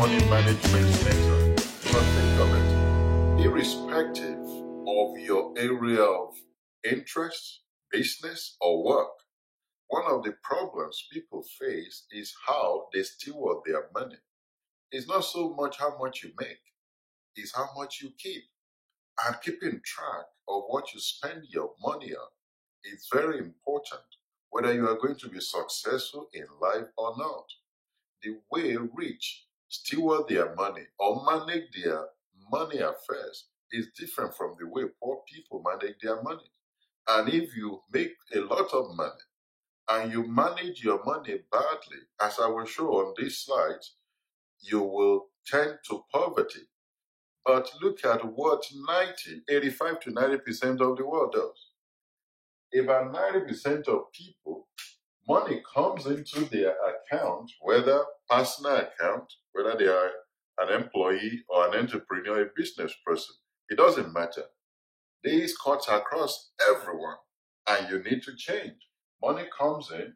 money management method. But think of it, irrespective of your area of interest, business, or work, one of the problems people face is how they steward their money. It's not so much how much you make, it's how much you keep. And keeping track of what you spend your money on is very important, whether you are going to be successful in life or not. The way rich steward their money or manage their money affairs is different from the way poor people manage their money. And if you make a lot of money and you manage your money badly, as I will show on this slide, you will tend to poverty. But look at what 85 to 90% of the world does. About 90% of people, money comes into their account, whether personal account, whether they are an employee or an entrepreneur, a business person. It doesn't matter. This cuts across everyone, and you need to change. Money comes in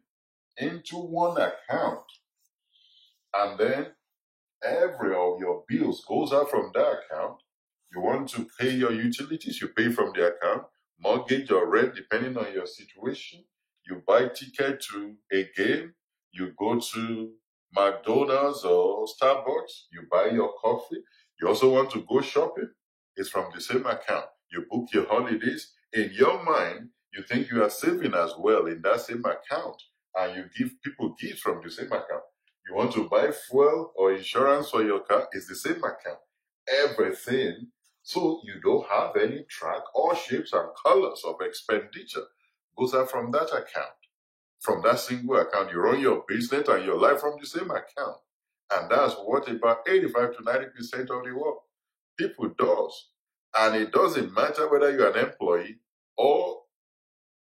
into one account, and then every of your bills goes out from that account. You want to pay your utilities, you pay from the account, mortgage or rent, depending on your situation. You buy ticket to a game, you go to McDonald's or Starbucks, you buy your coffee. You also want to go shopping, it's from the same account. You book your holidays. In your mind, you think you are saving as well in that same account, and you give people gifts from the same account. You want to buy fuel or insurance for your car, it's the same account. Everything. So you don't have any track or shapes and colors of expenditure goes out from that account. From that single account, you run your business and your life from the same account. And that's what about 85 to 90% of the world people does. And it doesn't matter whether you're an employee or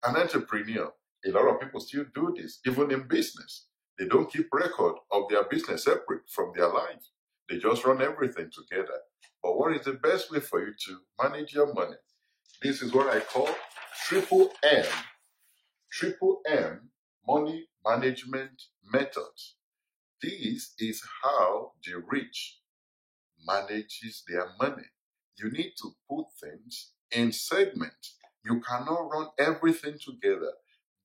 an entrepreneur. A lot of people still do this, even in business. They don't keep record of their business separate from their life. They just run everything together. But what is the best way for you to manage your money? This is what I call triple M money management methods. This is how the rich manages their money. You need to put things in segments. You cannot run everything together.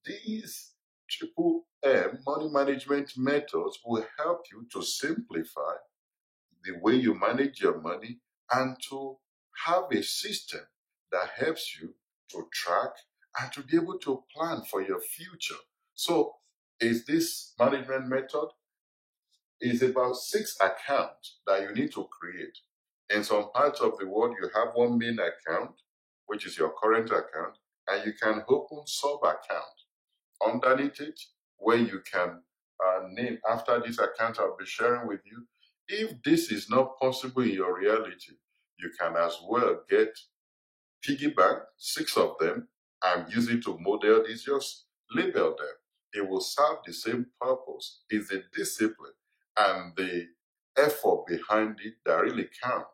These triple M money management methods will help you to simplify the way you manage your money and to have a system that helps you to track and to be able to plan for your future. So, is this management method is about 6 accounts that you need to create. In some parts of the world, you have one main account, which is your current account, and you can open sub-accounts underneath it, where you can name after this account I'll be sharing with you. If this is not possible in your reality, you can as well get piggy bank, 6 of them, and use it to model this. Just label them. It will serve the same purpose. It's the discipline and the effort behind it that really count.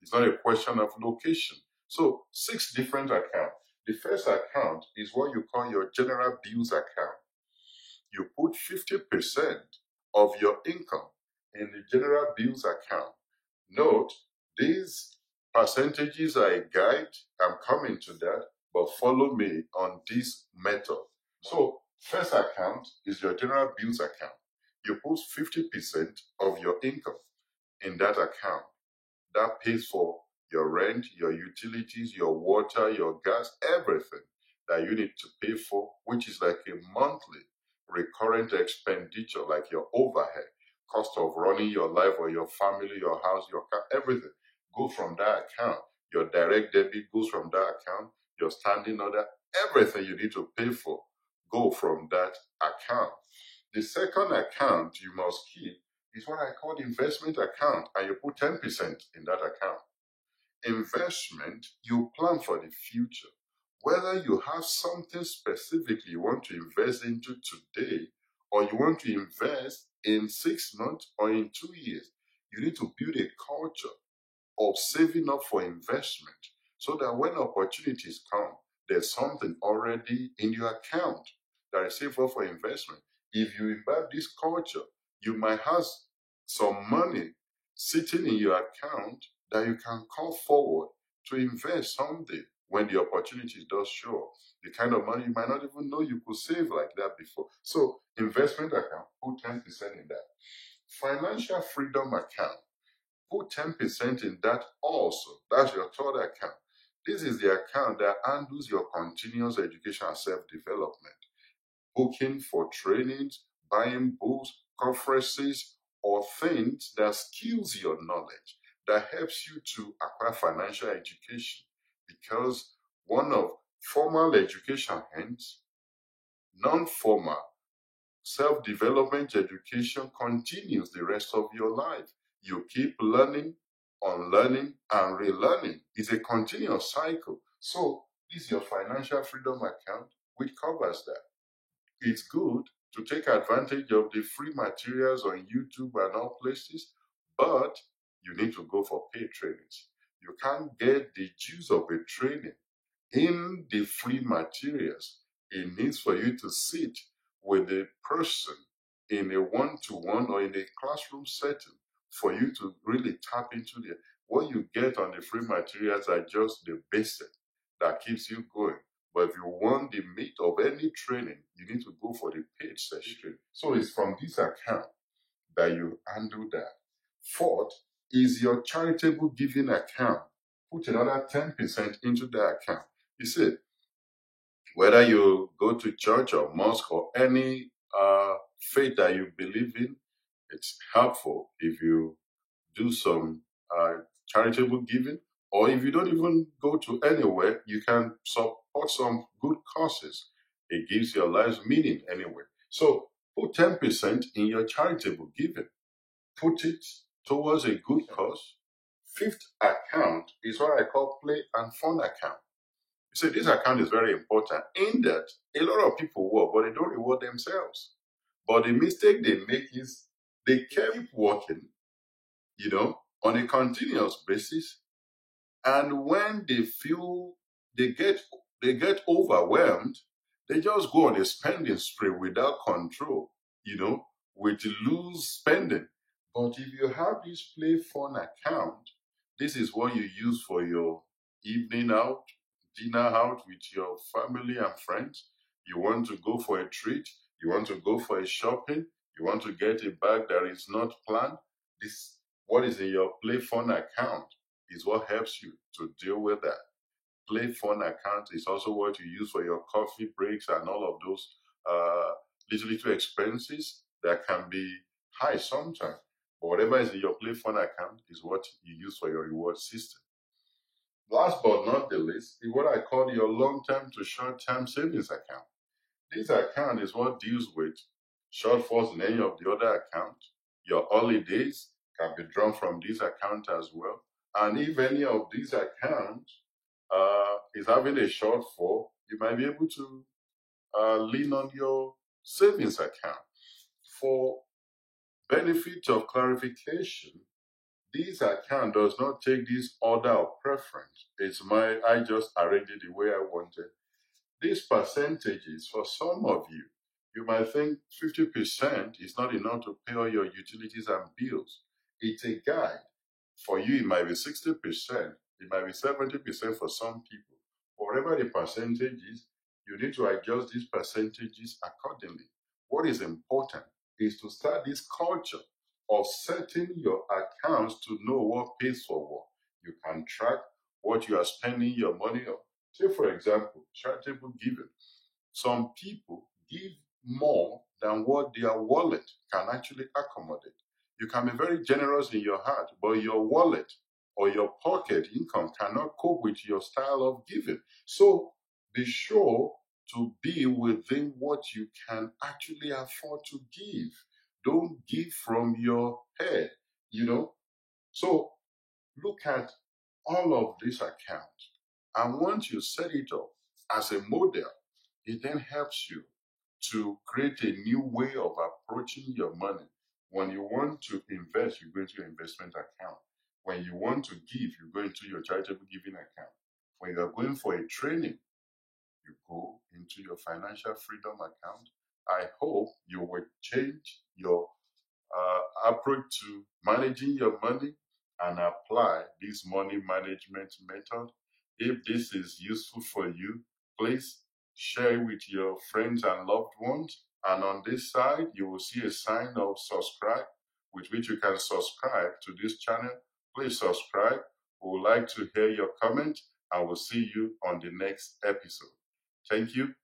It's not a question of location. So 6 different accounts. The first account is what you call your general bills account. You put 50% of your income in the general bills account. Note, these percentages are a guide. I'm coming to that, but follow me on this method. So, first account is your general bills account. You put 50% of your income in that account. That pays for your rent, your utilities, your water, your gas, everything that you need to pay for, which is like a monthly recurrent expenditure, like your overhead, cost of running your life or your family, your house, your car, everything goes from that account. Your direct debit goes from that account. Your standing order, everything you need to pay for go from that account. The second account you must keep is what I call the investment account, and you put 10% in that account. Investment, you plan for the future. Whether you have something specifically you want to invest into today, or you want to invest in 6 months or in 2 years, you need to build a culture of saving up for investment so that when opportunities come, there's something already in your account that is saved up for investment. If you imbibe this culture, you might have some money sitting in your account that you can call forward to invest someday when the opportunity does show up. The kind of money you might not even know you could save like that before. So, investment account, put 10% in that. Financial freedom account, put 10% in that also. That's your third account. This is the account that handles your continuous education and self-development, booking for trainings, buying books, conferences, or things that skills your knowledge, that helps you to acquire financial education. Because one of formal education ends, non-formal self-development education continues the rest of your life. You keep learning, unlearning, and relearning. It's a continuous cycle. So this is your financial freedom account, which covers that. It's good to take advantage of the free materials on YouTube and all places, but you need to go for paid trainings. You can't get the juice of a training in the free materials. It needs for you to sit with a person in a one-to-one or in a classroom setting for you to really tap into the what you get on the free materials are just the basic that keeps you going. But if you want the meat of any training, you need to go for the paid session. So it's from this account that you handle that. Fourth is your charitable giving account. Put another 10% into that account. You see, whether you go to church or mosque or any faith that you believe in, it's helpful if you do some charitable giving, or if you don't even go to anywhere, you can support some good causes. It gives your life meaning anyway. So put 10% in your charitable giving. Put it towards a good cause. Fifth account is what I call play and fun account. You see, this account is very important in that a lot of people work, but they don't reward themselves. But the mistake they make is they keep working, on a continuous basis. And when they feel they get overwhelmed, they just go on a spending spree without control, with loose spending. But if you have this play fun account, this is what you use for your evening out, dinner out with your family and friends. You want to go for a treat, you want to go for a shopping, you want to get a bag that is not planned. This what is in your play fun account is what helps you to deal with that. Play fun account is also what you use for your coffee breaks and all of those little expenses that can be high sometimes. But whatever is in your play fun account is what you use for your reward system. Last but not the least is what I call your long-term to short-term savings account. This account is what deals with shortfalls in any of the other accounts. Your holidays can be drawn from this account as well. And if any of these accounts is having a shortfall, you might be able to lean on your savings account. For benefit of clarification, this account does not take this order of preference. I just arranged it the way I wanted. These percentages, for some of you, you might think 50% is not enough to pay all your utilities and bills. It's a guide. For you, it might be 60%, it might be 70% for some people. Whatever the percentage is, you need to adjust these percentages accordingly. What is important is to start this culture of setting your accounts to know what pays for what. You can track what you are spending your money on. Say, for example, charitable giving. Some people give more than what their wallet can actually accommodate. You can be very generous in your heart, but your wallet or your pocket income cannot cope with your style of giving. So be sure to be within what you can actually afford to give. Don't give from your head, So look at all of these accounts. And once you set it up as a model, it then helps you to create a new way of approaching your money. When you want to invest, you go into your investment account. When you want to give, you go into your charitable giving account. When you're going for a training, you go into your financial freedom account. I hope you will change your approach to managing your money and apply this money management method. If this is useful for you, please share it with your friends and loved ones. And on this side, you will see a sign of subscribe, with which you can subscribe to this channel. Please subscribe. We would like to hear your comments, and we'll see you on the next episode. Thank you.